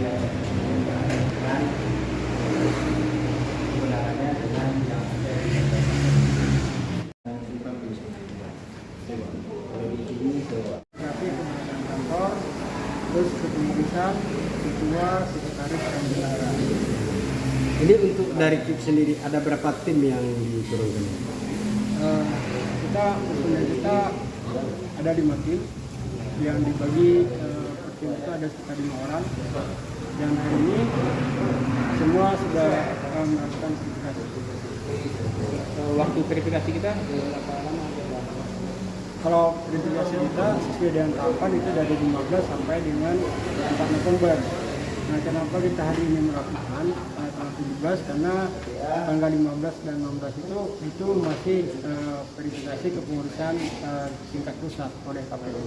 dan kebenarannya dengan yang tapi kemudian kantor, terus kepengurusan, ketua, sekretaris, dan bendahara. Ini untuk dari KIP sendiri ada berapa tim yang diturunkan? Kita ada 5 tim yang dibagi per tim itu ada sekitar 5 orang, dan hari ini semua sudah melakukan verifikasi. Waktu verifikasi kita berapa lama? Kalau verifikasi kita sesuai dengan tahapan itu dari 15 sampai dengan 4 November. Nah, kenapa kita hari ini melakukan tanggal 17? Karena tanggal 15 dan 16 itu masih verifikasi kepengurusan tingkat pusat oleh KPU.